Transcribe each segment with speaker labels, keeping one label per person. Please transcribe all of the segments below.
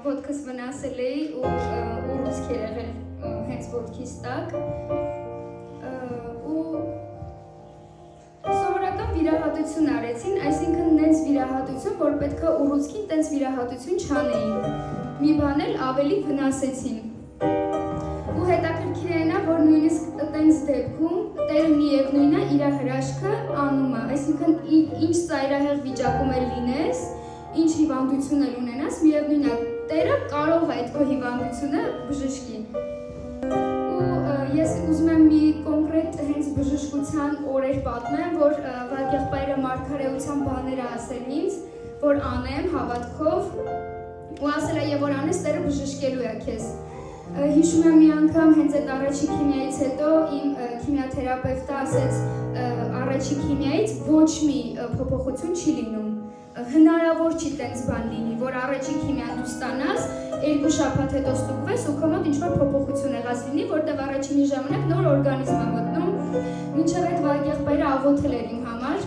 Speaker 1: ոտքս վնասել էի ու ուռուցք էր եղել հենց ոտքիս տակ ու սովորական վիրահատություն արեցին, այսինքն նենց վիրահատություն, որ պետքա ուռուցքին տենց վիրահատություն չանեին, մի բան էլ ավելի վնասեցին ու հետաքրքիր է նա, որ նույնիսկ տենց դեպքում տերը միևնույն է իր հրաշքը անում է, այսինքն ինչ ծայրահեղ վիճակում էլ լինես, ինչ հիվանդություն էլ ունենաս, միևնույն է տերը կարող է այդ քո հիվանդությունը բժշկի ու ես ուզում եմ մի կոնկրետ հենց բժշկության օրեր պատմեմ, որ վարդեղբայրը մարգարեության բաներ ասել ինձ, որ անեմ հավատքով ու ասել է եւ որ անես տերը բժշկելու է քեզ Հիշում եմ մի անգամ հենց այդ առաջի քիմիայից հետո իմ քիմիաթերապևտը ասեց առաջի քիմիայից ոչ մի փոփոխություն չի լինում հնարավոր չի տենց բան լինի, որ առաջի քիմիան դու ստանաս, 2 շաբաթ հետո ստուգվես ու քո մոտ ինչ-որ փոփոխություն եղած լինի, որտեղ առաջինի ժամանակ նոր օրգանիզմ է մտնում, մինչև այդ վարդեղբայրը աղոթել էր իմ համար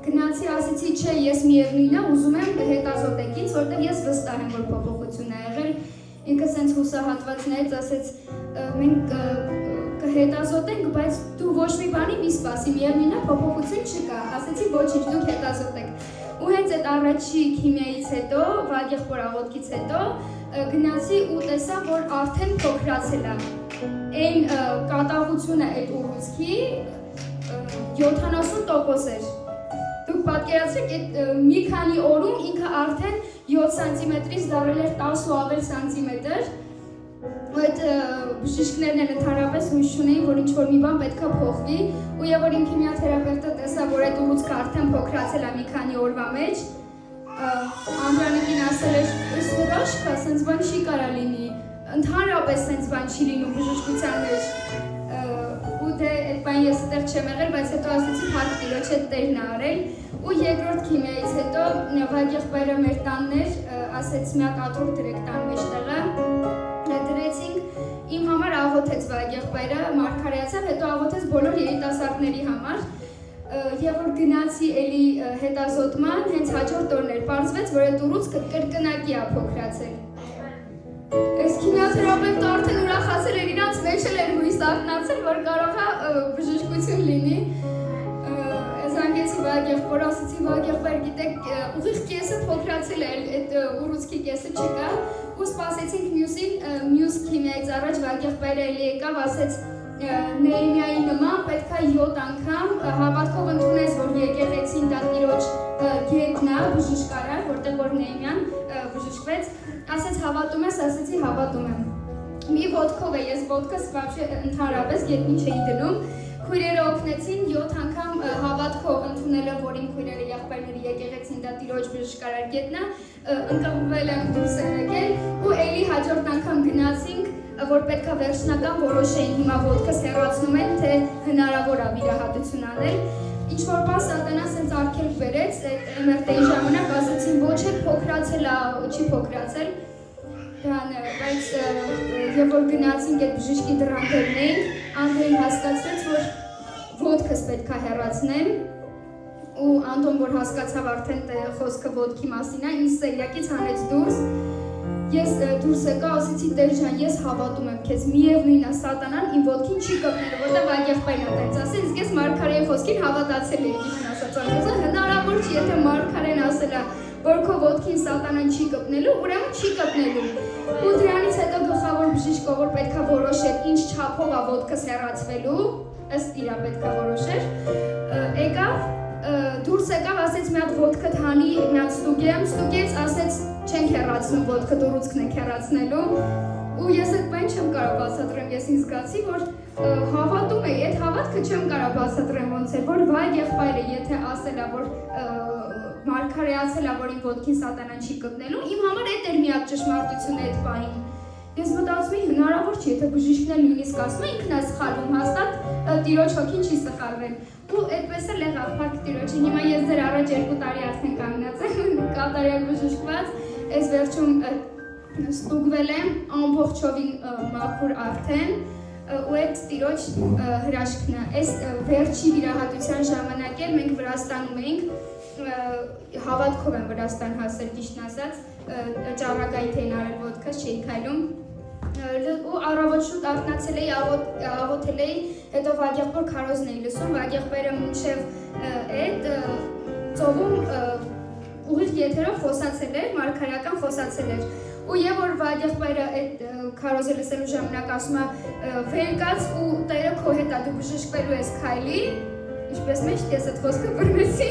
Speaker 1: գնացի ասեցի, չէ, ես միևնույն է, ուզում եմ հետազոտեք ինձ, որտեղ ես վստահ եմ, որ փոփոխություն է եղել ինքը սենց հուսահատված նայեց, ասեց մենք կհետազոտենք, բայց դու ոչ մի բանի մի սպասի, միևնույն է փոփոխություն չկա, ասեցի ոչինչ, դուք հետազոտեք ու հենց այդ առաջի քիմիայից հետո, վարդեղբոր աղոթքից հետո գնացի ու տեսա, որ արդեն փոքրացել է այն կատաղությունը այդ ուռուցքի 70% էր Դուք պատկերացրեք, այդ մի քանի օրում ինքը արդեն 7 սանտիմետրից դառել էր 10 ու ավել սանտիմետր ու այդ բժիշկներն էլ ընդհանրապես հույս չունեին, որ ինչ-որ մի բան պետք է փոխվի ու եւ որ իմ քիմիաթերապևտը տեսա, որ այդ ուռուցքը արդեն փոքրացել է մի քանի օրվա մեջ Անդրանիկին ասել էր, «Այս հրաշք է, սենց բան չի կարա լինի, ընդհանրապես սենց բան չի լինում բժշկության մեջ» ու դե այդ բան ես այդտեղ չեմ եղել, բայց հետո ասեցի փառք Տիրոջ հետ Տերն է արել ու երկրորդ քիմիայից հետո վարդեղբայրը մեր տանն էր, ասեց մի հատ աթոռ դրեք տան մեջտեղը դրեցինք, իմ համար աղոթեց վարդեղբայրը, մարգարեացավ, հետո աղոթեց բոլոր երիտասարդների համար եւ որ գնացի էլի հետազոտման, հենց հաջորդ օրն էր, պարզվեց, որ այդ ուռուցքը կրկնակի է փոքրացել Այս քիմիաթերապևտը արդեն ուրախացել էր իրանց մեջ էլ էր հույս արթնացել, որ կարող է բժշկություն լինի Զանգեցի վարդեղբոր, ասեցի վարդեղբայր, գիտեք, ուղիղ կեսը փոքրացել էր, այդ ուռուցքի կեսը չկա ու սպասեցինք մյուս քիմիայից առաջ վարդեղբայրը էլի եկավ, ասեց Նեհեմիայի նման պետք է 7 անգամ հավատքով ընդունես, որ եկեղեցին դա Տիրոջ գետն է, բժշկարար, որտեղ որ Նեհեմիան բժշկվեց, ասեց հավատում ես, ասեցի հավատում եմ։ Մի ոտքով է, ես ոտքս вообще ընդհանրապես գետնին չէի դնում, քույրերը օգնեցին 7 անգամ հավատքով ընդունելը, որ իմ քույրերը եղբայրների եկեղեցին դա Տիրոջ բժշկարար գետն է, ընկղմվել եմ դուրս եմ եկել ու էլի հաջորդ անգամ գնացինք որ պետքա վերջնական որոշեին հիմա ոտքս հեռացնում են, թե հնարավոր է վիրահատություն անել։ Ինչ-որ բան սատանան սենց արգելք բերեց, այդ MRT-ի ժամանակ ասեցին ոչ է փոքրացել է, չի փոքրացել, բայց եւ որ գնացինք այդ բժշկի դռան դրնեինք, Անդրեին հասկացրեց, որ ոտքս պետքա հեռացնեմ ու Անդոն որ հասկացավ արդեն խոսքը ոտքի մասին է, ինձ սենյակից հանեց դուրս Ես դուրս եկա, ասեցի Տեր ջան, ես հավատում եմ քեզ, միևնույն է սատանան իմ ոտքին չի կպնելու, որտեղ վարդեղբայրն է տենց ասել, իսկ ես մարգարեի խոսքին հավատացել եմ, ճիշտն ասած անգամ, հնարավոր չի, եթե մարգարեն ասել է, որ քո ոտքին սատանան չի կպնելու, ուրեմն չի կպնելու։ Ու դրանից հետո գլխավոր բժիշկը, որ պետքա որոշեր ինչ չափով է ոտքս հեռացվելու, ըստ իրա պետքա որոշեր, եկավ դուրս եկավ, ասեց մի հատ ոտքդ հանի, մի հատ ստուգեց, ասեց չենք հեռացնում ոտքը, ուռուցքն եք հեռացնելու ու ես այդ բան չեմ կարող բացատրեմ, ես ինձ զգացի, որ հավատում էի, այդ հավատքը չեմ կարող բացատրեմ ոնց է, որ վարդեղբայրը եթե ասել է, որ մարգարեացել է, որ իմ ոտքին սատանան չի կպնելու, իմ համար այդ էր միակ ճշմարտությունը այդ բանին Ես մտածում եմ հնարավոր չի, եթե բժիշկն էլ նույնիսկ ասում է ինքն է սխալվում, հաստատ Տիրոջ հոգին չի սխալվել։ Ու այդպես էլ եղավ, փառք Տիրոջին։ Հիմա ես ձեր առաջ 2 տարի արդեն կանգնած եմ, կատարյալ բժշկված, այս վերջում ստուգվել եմ ամբողջովին մաքուր արդեն, ու այդ տիրոջ հրաշքն է։ Այս վերջի վիրահատության ժամանակ էլ մենք Վրաստանում էինք, հավատքով եմ Վրաստան հասել, ճիշտն ասած, ճառագայթ էին արել ոդկաս, չէի քայլում։ Ու առավոտ շուտ արթնացել էի, աղոթել էի, հետո Վագեղբոր քարոզն էի լսում, Վագեղբերը մինչև այդ ծովում ուղիղ եթերով խոսացել էր, մարգարեական խոսացել էր։ Ու եւ որ Վագեղբերը այդ քարոզը լսելու ժամանակ ասում է վեր կաց ու Տերը քո հետ է, դու բժշկվելու ես քայլի, ինչպես մեջ ես այդ խոսքը բռնեցի։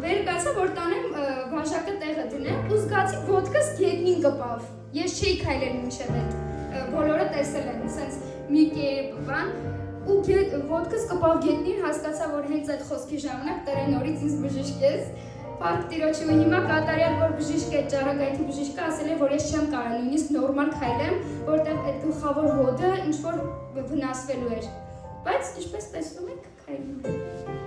Speaker 1: Վեր կացա որ տանեմ բաժակը տեղը դնեմ ու զգացի ոդկաս գետնին կպավ։ Ես չէի քայլել մինչև այդ, բոլորը տեսել են, սենց մի կերպ բան, ու ոդկաս կպավ գետնին, հասկացա, որ հենց այդ խոսքի ժամանակ Տերը նորից ինձ բժշկեց։ Պարկ տիրոջի ու հիմա կատարյալ որ բժիշկ է, ճառագայթի բժիշկը ասել է, որ ես չեմ կարող նույնիսկ նորմալ քայլեմ, որտեղ այդ գլխավոր հոդը ինչ որ վնասվելու էր։ Բայց ինչպես տեսնում եք, քայլում եմ։